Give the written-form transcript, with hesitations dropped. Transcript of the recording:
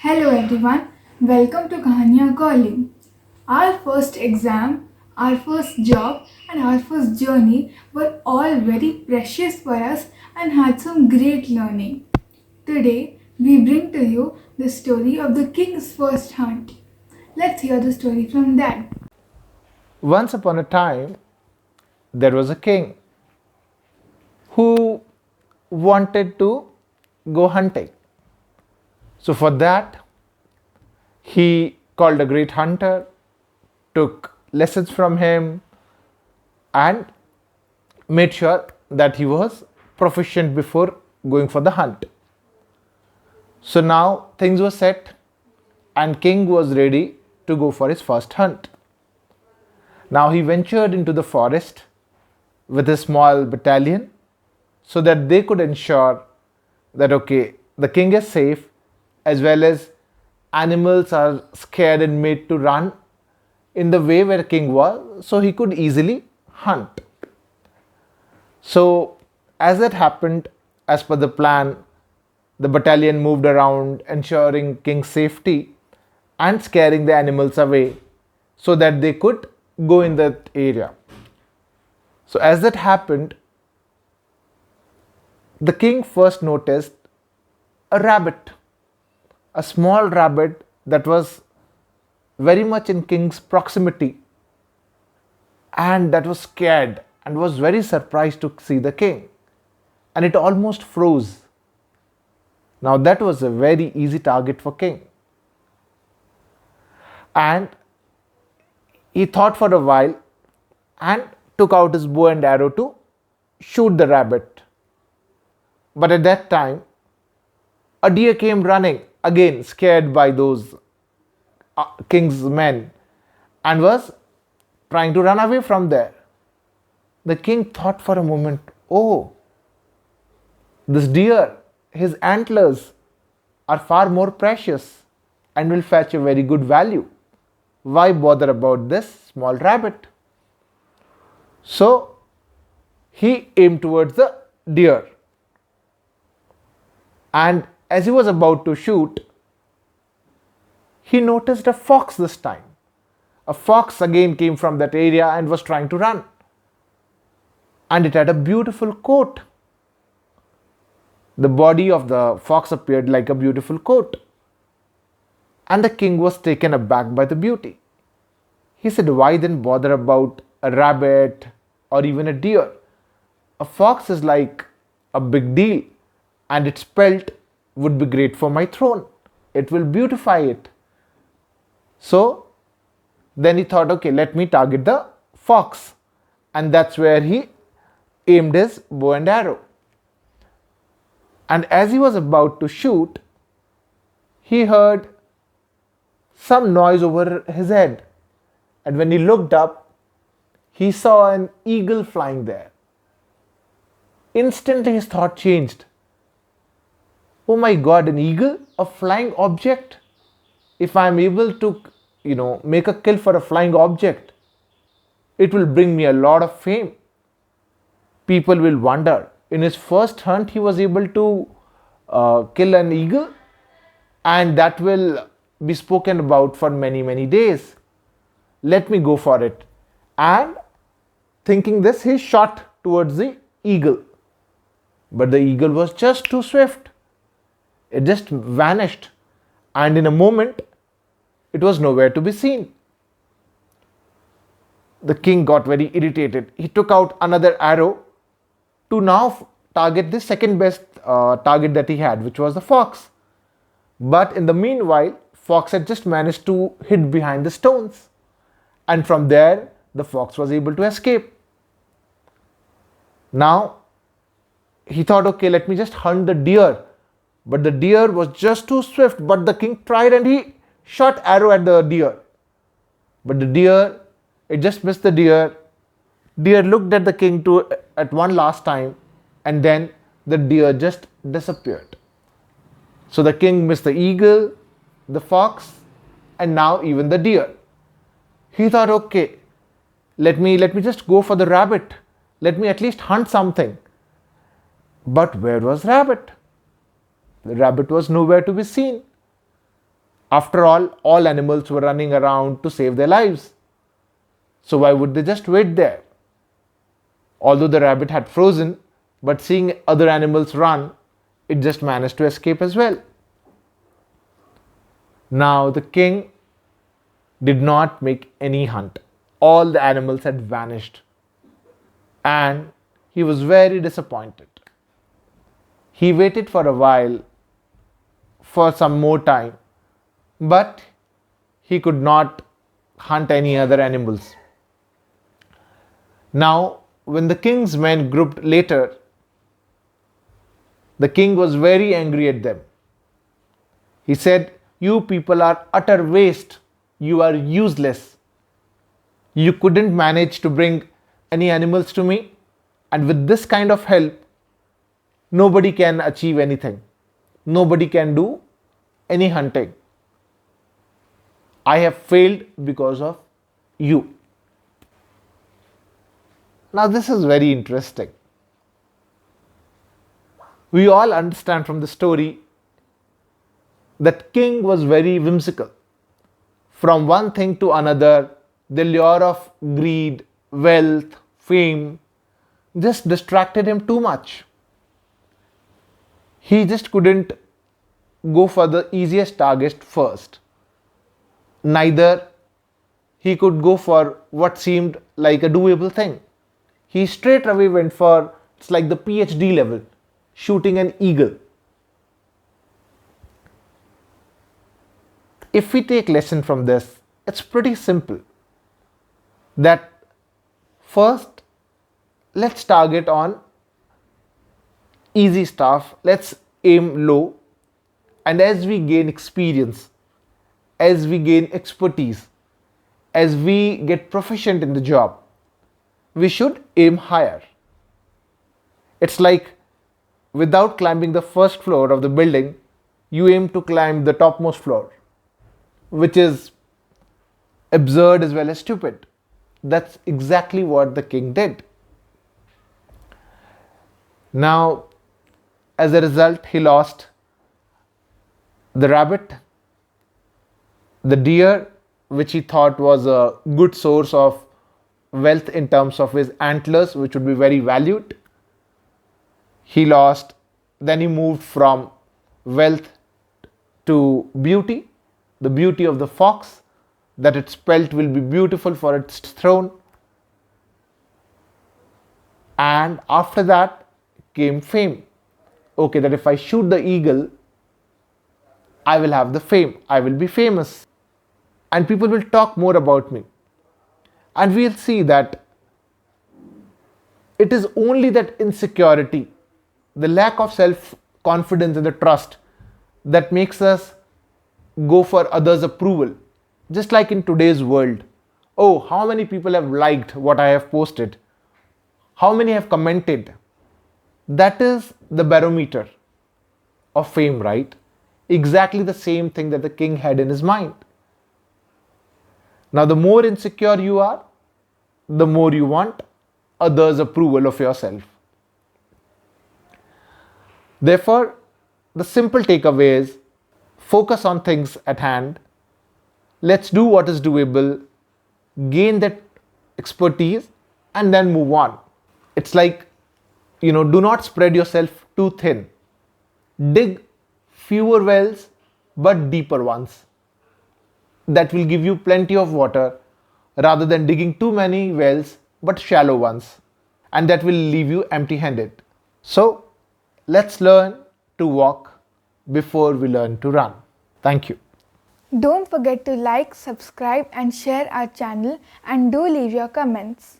Hello everyone, welcome to Kahaniya Calling. Our first exam, our first job, and our first journey were all very precious for us and had some great learning. Today, we bring to you the story of the king's first hunt. Let's hear the story from Dad. Once upon a time, there was a king who wanted to go hunting. So, for that, he called a great hunter, took lessons from him, and made sure that he was proficient before going for the hunt. So, now things were set, and king was ready to go for his first hunt. Now, he ventured into the forest with a small battalion so that they could ensure that okay, the king is safe, as well as animals are scared and made to run in the way where king was, so he could easily hunt. So as that happened, as per the plan, the battalion moved around ensuring king's safety and scaring the animals away so that they could go in that area. So as that happened, the king first noticed a rabbit, a small rabbit that was very much in king's proximity, and that was scared and was very surprised to see the king, and it almost froze. Now that was a very easy target for king, and he thought for a while and took out his bow and arrow to shoot the rabbit. But at that time, a deer came running, again scared by those king's men, and was trying to run away from there. The king thought for a moment, oh, this deer, his antlers are far more precious and will fetch a very good value. Why bother about this small rabbit? So he aimed towards the deer, and as he was about to shoot, he noticed a fox this time. A fox again came from that area and was trying to run. And it had a beautiful coat. The body of the fox appeared like a beautiful coat. And the king was taken aback by the beauty. He said, why then bother about a rabbit or even a deer? A fox is like a big deal, and its pelt would be great for my throne. It will beautify it. So then he thought, okay, let me target the fox. And that's where he aimed his bow and arrow. And as he was about to shoot, he heard some noise over his head. And when he looked up, he saw an eagle flying there. Instantly his thought changed. Oh my God, an eagle? A flying object? If I am able to, make a kill for a flying object, it will bring me a lot of fame. People will wonder. In his first hunt, he was able to kill an eagle, and that will be spoken about for many, many days. Let me go for it. And thinking this, he shot towards the eagle. But the eagle was just too swift. It just vanished, and in a moment, it was nowhere to be seen. The king got very irritated. He took out another arrow to now target the second best target that he had, which was the fox. But in the meanwhile, fox had just managed to hid behind the stones, and from there, the fox was able to escape. Now, he thought, okay, let me just hunt the deer. But the deer was just too swift. But the king tried and he shot arrow at the deer. But the deer, it just missed the deer. Deer looked at the king at one last time, and then the deer just disappeared. So the king missed the eagle, the fox, and now even the deer. He thought, okay, let me just go for the rabbit. Let me at least hunt something. But where was rabbit? The rabbit was nowhere to be seen. After all animals were running around to save their lives. So why would they just wait there? Although the rabbit had frozen, but seeing other animals run, it just managed to escape as well. Now the king did not make any hunt. All the animals had vanished. And he was very disappointed. He waited for a while, for some more time, but he could not hunt any other animals. Now, when the king's men grouped later, the king was very angry at them. He said, "You people are utter waste. You are useless. You couldn't manage to bring any animals to me, and with this kind of help, nobody can achieve anything. Nobody can do any hunting. I have failed because of you." Now, this is very interesting. We all understand from the story that king was very whimsical. From one thing to another, the lure of greed, wealth, fame just distracted him too much. He just couldn't go for the easiest target first. Neither he could go for what seemed like a doable thing. He straight away went for, it's like the PhD level, shooting an eagle. If we take lesson from this, it's pretty simple. That first, let's target on easy stuff. Let's aim low. And as we gain experience, as we gain expertise, as we get proficient in the job, we should aim higher. It's like without climbing the first floor of the building, you aim to climb the topmost floor, which is absurd as well as stupid. That's exactly what the king did. Now, as a result, he lost the rabbit, the deer, which he thought was a good source of wealth in terms of his antlers, which would be very valued. He lost, then he moved from wealth to beauty, the beauty of the fox, that its pelt will be beautiful for its throne. And after that came fame. Okay, that if I shoot the eagle, I will have the fame, I will be famous, and people will talk more about me. And we'll see that it is only that insecurity, the lack of self confidence and the trust that makes us go for others' approval. Just like in today's world, oh, how many people have liked what I have posted? How many have commented? That is the barometer of fame, right? Exactly the same thing that the king had in his mind. Now, the more insecure you are, the more you want others' approval of yourself. Therefore, the simple takeaway is focus on things at hand. Let's do what is doable, gain that expertise, and then move on. It's like, do not spread yourself too thin. Dig fewer wells, but deeper ones. That will give you plenty of water rather than digging too many wells, but shallow ones. And that will leave you empty handed. So, let's learn to walk before we learn to run. Thank you. Don't forget to like, subscribe and share our channel, and do leave your comments.